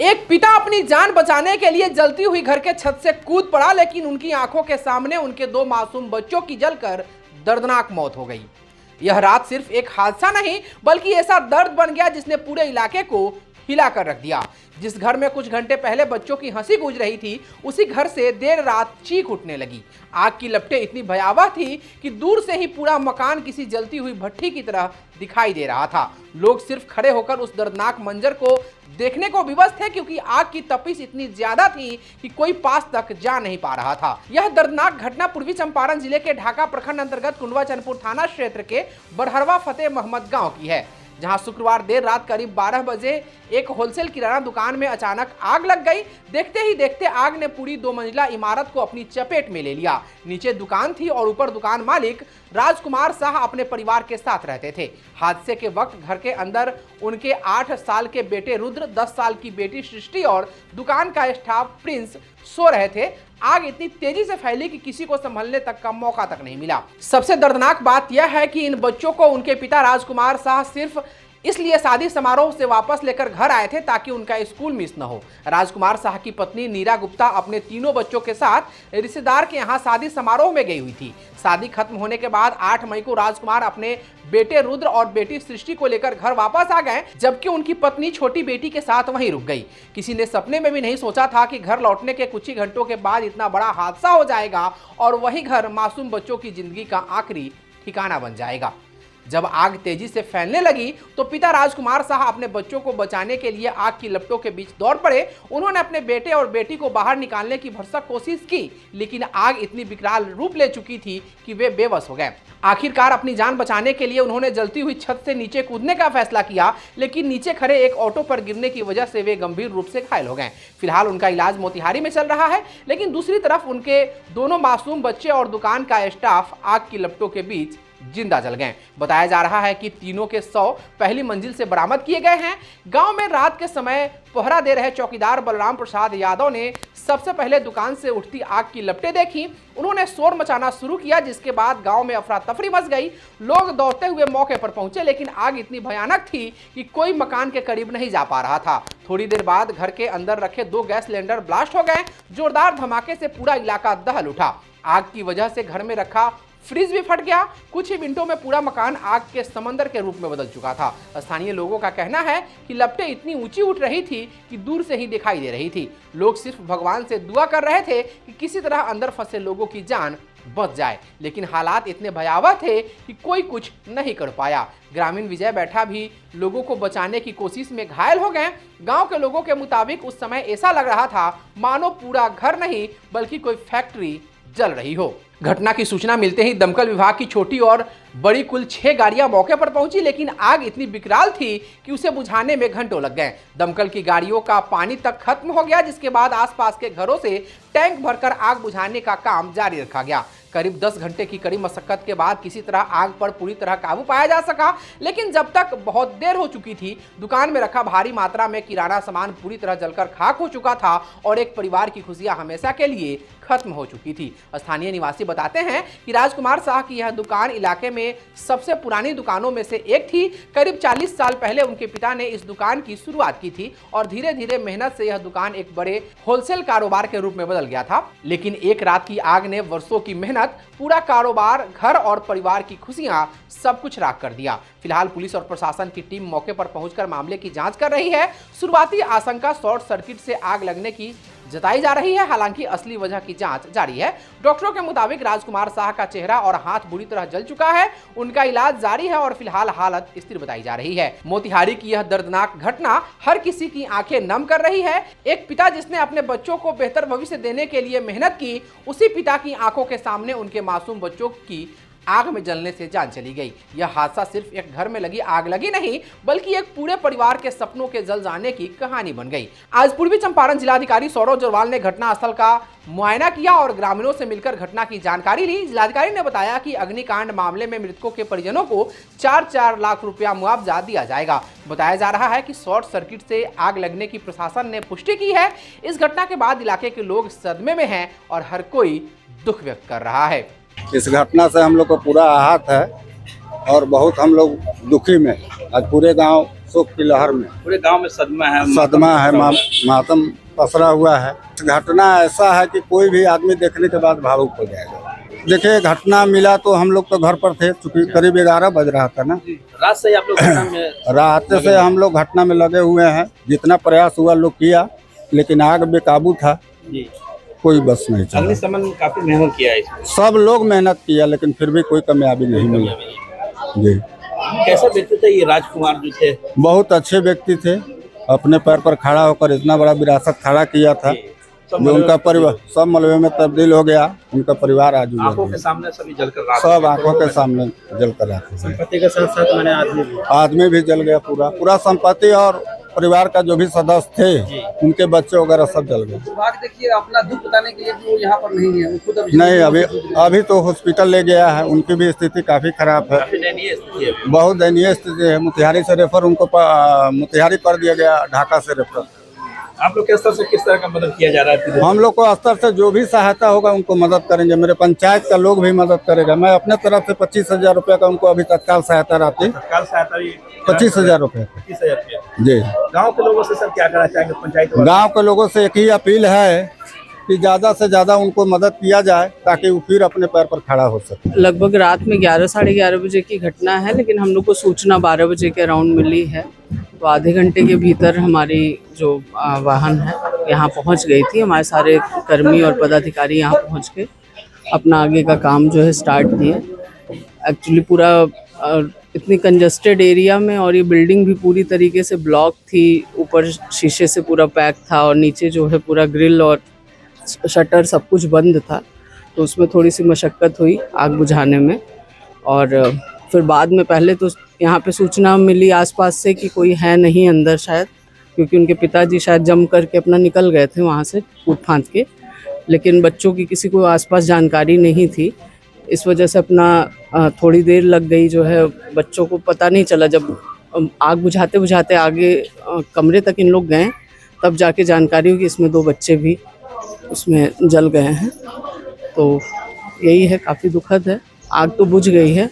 एक पिता अपनी जान बचाने के लिए जलती हुई घर के छत से कूद पड़ा, लेकिन उनकी आंखों के सामने उनके दो मासूम बच्चों की जलकर दर्दनाक मौत हो गई। यह रात सिर्फ एक हादसा नहीं बल्कि ऐसा दर्द बन गया जिसने पूरे इलाके को हिला कर रख दिया। जिस घर में कुछ घंटे पहले बच्चों की हंसी गूंज रही थी, उसी घर से देर रात चीख उठने लगी। आग की लपटें इतनी भयावह थी कि दूर से ही पूरा मकान किसी जलती हुई भट्ठी की तरह दिखाई दे रहा था। लोग सिर्फ खड़े होकर उस दर्दनाक मंजर को देखने को विवश थे, क्योंकि आग की तपिश इतनी ज्यादा थी कि कोई पास तक जा नहीं पा रहा था। यह दर्दनाक घटना पूर्वी चंपारण जिले के ढाका प्रखंड अंतर्गत कुंडवा चैनपुर थाना क्षेत्र के बड़हरवा फतेह मोहम्मद गांव की है, जहां शुक्रवार देर रात करीब 12 बजे एक होलसेल किराना दुकान में अचानक आग लग गई। देखते ही देखते आग ने पूरी 2 मंजिला इमारत को अपनी चपेट में ले लिया। नीचे दुकान थी और ऊपर दुकान मालिक राजकुमार साह अपने परिवार के साथ रहते थे। हादसे के वक्त घर के अंदर उनके 8 साल के बेटे रुद्र, 10 साल की बेटी सृष्टि और दुकान का स्टाफ प्रिंस सो रहे थे। आग इतनी तेजी से फैली कि किसी को संभलने तक का मौका तक नहीं मिला। सबसे दर्दनाक बात यह है कि इन बच्चों को उनके पिता राजकुमार साह सिर्फ इसलिए शादी समारोह से वापस लेकर घर आए थे ताकि उनका स्कूल मिस न हो। राजकुमार साह की पत्नी नीरा गुप्ता अपने तीनों बच्चों के साथ रिश्तेदार के यहाँ शादी समारोह में गई हुई थी। शादी खत्म होने के बाद 8 मई को राजकुमार अपने बेटे रुद्र और बेटी सृष्टि को लेकर घर वापस आ गए, जबकि उनकी पत्नी छोटी बेटी के साथ वहीं रुक गई। किसी ने सपने में भी नहीं सोचा था कि घर लौटने के कुछ ही घंटों के बाद इतना बड़ा हादसा हो जाएगा और वही घर मासूम बच्चों की जिंदगी का आखिरी ठिकाना बन जाएगा। जब आग तेजी से फैलने लगी तो पिता राजकुमार साह अपने बच्चों को बचाने के लिए आग की लपटों के बीच दौड़ पड़े। उन्होंने अपने बेटे और बेटी को बाहर निकालने की भरसक कोशिश की, लेकिन आग इतनी विकराल रूप ले चुकी थी कि वे बेबस हो गए। आखिरकार अपनी जान बचाने के लिए उन्होंने जलती हुई छत से नीचे कूदने का फैसला किया, लेकिन नीचे खड़े एक ऑटो पर गिरने की वजह से वे गंभीर रूप से घायल हो गए। फिलहाल उनका इलाज मोतिहारी में चल रहा है, लेकिन दूसरी तरफ उनके दोनों मासूम बच्चे और दुकान का स्टाफ आग की लपटों के बीच जिंदा जल गए। बताया जा रहा है कि तीनों के शव पहली मंजिल से बरामद किए गए हैं। गांव में रात के समय पहरा दे रहे चौकीदार बलराम प्रसाद यादव ने सबसे पहले दुकान से उठती आग की लपटें देखी। उन्होंने शोर मचाना शुरू किया, जिसके बाद गांव में अफरा तफरी मच गई। लोग दौड़ते हुए मौके पर पहुंचे, लेकिन आग इतनी भयानक थी कि कोई मकान के करीब नहीं जा पा रहा था। थोड़ी देर बाद घर के अंदर रखे 2 गैस सिलेंडर ब्लास्ट हो गए। जोरदार धमाके से पूरा इलाका दहल उठा। आग की वजह से घर में रखा फ्रिज भी फट गया। कुछ ही मिनटों में पूरा मकान आग के समंदर के रूप में बदल चुका था। स्थानीय लोगों का कहना है कि लपटें इतनी ऊंची उठ रही थी कि दूर से ही दिखाई दे रही थी। लोग सिर्फ भगवान से दुआ कर रहे थे कि किसी तरह अंदर फंसे लोगों की जान बच जाए, लेकिन हालात इतने भयावह थे कि कोई कुछ नहीं कर पाया। ग्रामीण विजय बैठा भी लोगों को बचाने की कोशिश में घायल हो गए। गांव के लोगों के मुताबिक उस समय ऐसा लग रहा था मानो पूरा घर नहीं बल्कि कोई फैक्ट्री जल रही हो। घटना की सूचना मिलते ही दमकल विभाग की छोटी और बड़ी कुल 6 गाड़ियां मौके पर पहुंची, लेकिन आग इतनी विकराल थी कि उसे बुझाने में घंटों लग गए। दमकल की गाड़ियों का पानी तक खत्म हो गया, जिसके बाद आसपास के घरों से टैंक भरकर आग बुझाने का काम जारी रखा गया। करीब 10 घंटे की कड़ी मशक्कत के बाद किसी तरह आग पर पूरी तरह काबू पाया जा सका, लेकिन जब तक बहुत देर हो चुकी थी। दुकान में रखा भारी मात्रा में किराना सामान पूरी तरह जलकर खाक हो चुका था और एक परिवार की खुशियां हमेशा के लिए खत्म हो चुकी थी। स्थानीय निवासी बताते हैं कि राजकुमार साह की यह दुकान इलाके में सबसे पुरानी दुकानों में से एक थी। करीब 40 साल पहले उनके पिता ने इस दुकान की शुरुआत की थी और धीरे धीरे मेहनत से यह दुकान एक बड़े होलसेल कारोबार के रूप में बदल गया था। लेकिन एक रात की आग ने वर्षों की मेहनत, पूरा कारोबार, घर और परिवार की खुशियां सब कुछ राख कर दिया। फिलहाल पुलिस और प्रशासन की टीम मौके पर पहुंचकर मामले की जांच कर रही है। शुरुआती आशंका शॉर्ट सर्किट से आग लगने की जताई जा रही है, हालांकि असली वजह की जांच जारी है। डॉक्टरों के मुताबिक राजकुमार साह का चेहरा और हाथ बुरी तरह जल चुका है। उनका इलाज जारी है और फिलहाल हालत स्थिर बताई जा रही है। मोतिहारी की यह दर्दनाक घटना हर किसी की आंखें नम कर रही है। एक पिता जिसने अपने बच्चों को बेहतर भविष्य देने के लिए मेहनत की, उसी पिता की आंखों के सामने उनके मासूम बच्चों की आग में जलने से जान चली गई। यह हादसा सिर्फ एक घर में लगी आग लगी नहीं बल्कि एक पूरे परिवार के सपनों के जल जाने की कहानी बन गई। आज पूर्वी चंपारण जिलाधिकारी सौरभ जोरवाल ने घटनास्थल का मुआयना किया और ग्रामीणों से मिलकर घटना की जानकारी ली। जिलाधिकारी ने बताया कि अग्निकांड मामले में मृतकों के परिजनों को 4-4 लाख रुपया मुआवजा दिया जाएगा। बताया जा रहा है कि शॉर्ट सर्किट से आग लगने की प्रशासन ने पुष्टि की है। इस घटना के बाद इलाके के लोग सदमे में हैं और हर कोई दुख व्यक्त कर रहा है। इस घटना से हम लोग को पूरा आहत है और बहुत हम लोग दुखी में। आज पूरे गांव शोक की लहर में पूरे गांव में सदमा है, सदमा है, मातम पसरा हुआ है। घटना ऐसा है कि कोई भी आदमी देखने के बाद भावुक हो जाएगा। देखिए, घटना मिला तो हम लोग तो घर पर थे, चूंकि करीब 11 बज रहा था ना। रात से ही आप लोग घटना में रात से हम लोग घटना में लगे हुए हैं। जितना प्रयास हुआ लोग किया, लेकिन आग बेकाबू था, जी कोई बस नहीं चला। अग्निशमन काफी मेहनत किया है इसमें। सब लोग मेहनत किया, लेकिन फिर भी कोई कामयाबी नहीं मिली। जी, कैसा व्यक्ति थे ये राजकुमार जो थे? बहुत अच्छे व्यक्ति थे, अपने पैर पर खड़ा होकर इतना बड़ा विरासत खड़ा किया था जो उनका परिवार सब मलबे में तब्दील हो गया। उनका परिवार आज आंखों के सामने सभी जलकर राख सब आंखों के सामने जलकर राख। संपत्ति के साथ साथ मैंने आदमी भी जल गया, पूरा संपत्ति और परिवार का जो भी सदस्य थे, उनके बच्चे वगैरह सब जल गए। देखिए, अपना दुख बताने के लिए वो यहाँ पर नहीं है, खुद नहीं, अभी तो हॉस्पिटल ले गया है। उनकी भी स्थिति काफी खराब है, बहुत दयनीय स्थिति है। मोतिहारी से रेफर उनको मोतिहारी कर दिया गया, ढाका से रेफर। आप लोग के स्तर से किस तरह का मदद किया जा रहा है? हम लोग को स्तर से जो भी सहायता होगा उनको मदद करेंगे। मेरे पंचायत का लोग भी मदद करेगा। मैं अपने तरफ से 25,000 रुपये का उनको अभी तत्काल सहायता रहती। तत्काल सहायता 25,000 रुपये। 25,000 रुपये। जी, गांव के लोगों से सर क्या कहना चाहेंगे? पंचायत गांव के लोगों से एक ही अपील है कि ज़्यादा से ज़्यादा उनको मदद किया जाए, ताकि वो फिर अपने पैर पर खड़ा हो सके। लगभग रात में 11 साढ़े 11 बजे की घटना है, लेकिन हम लोग को सूचना 12 बजे के अराउंड मिली है। तो आधे घंटे के भीतर हमारी जो वाहन है यहाँ पहुँच गई थी। हमारे सारे कर्मी और पदाधिकारी यहाँ पहुँच के अपना आगे का काम जो है स्टार्ट किए। एक्चुअली पूरा इतनी कंजस्टेड एरिया में, और ये बिल्डिंग भी पूरी तरीके से ब्लॉक थी, ऊपर शीशे से पूरा पैक था और नीचे जो है पूरा ग्रिल और शटर सब कुछ बंद था। तो उसमें थोड़ी सी मशक्क़त हुई आग बुझाने में। और फिर बाद में, पहले तो यहाँ पे सूचना मिली आसपास से कि कोई है नहीं अंदर शायद, क्योंकि उनके पिताजी शायद जम करके अपना निकल गए थे वहाँ से कूद फांद के, लेकिन बच्चों की किसी को आसपास जानकारी नहीं थी। इस वजह से अपना थोड़ी देर लग गई, जो है बच्चों को पता नहीं चला। जब आग बुझाते बुझाते आगे कमरे तक इन लोग गए, तब जाके जानकारी हुई कि इसमें 2 बच्चे भी उसमें जल गए हैं। तो यही है, काफ़ी दुखद है। आग तो बुझ गई है,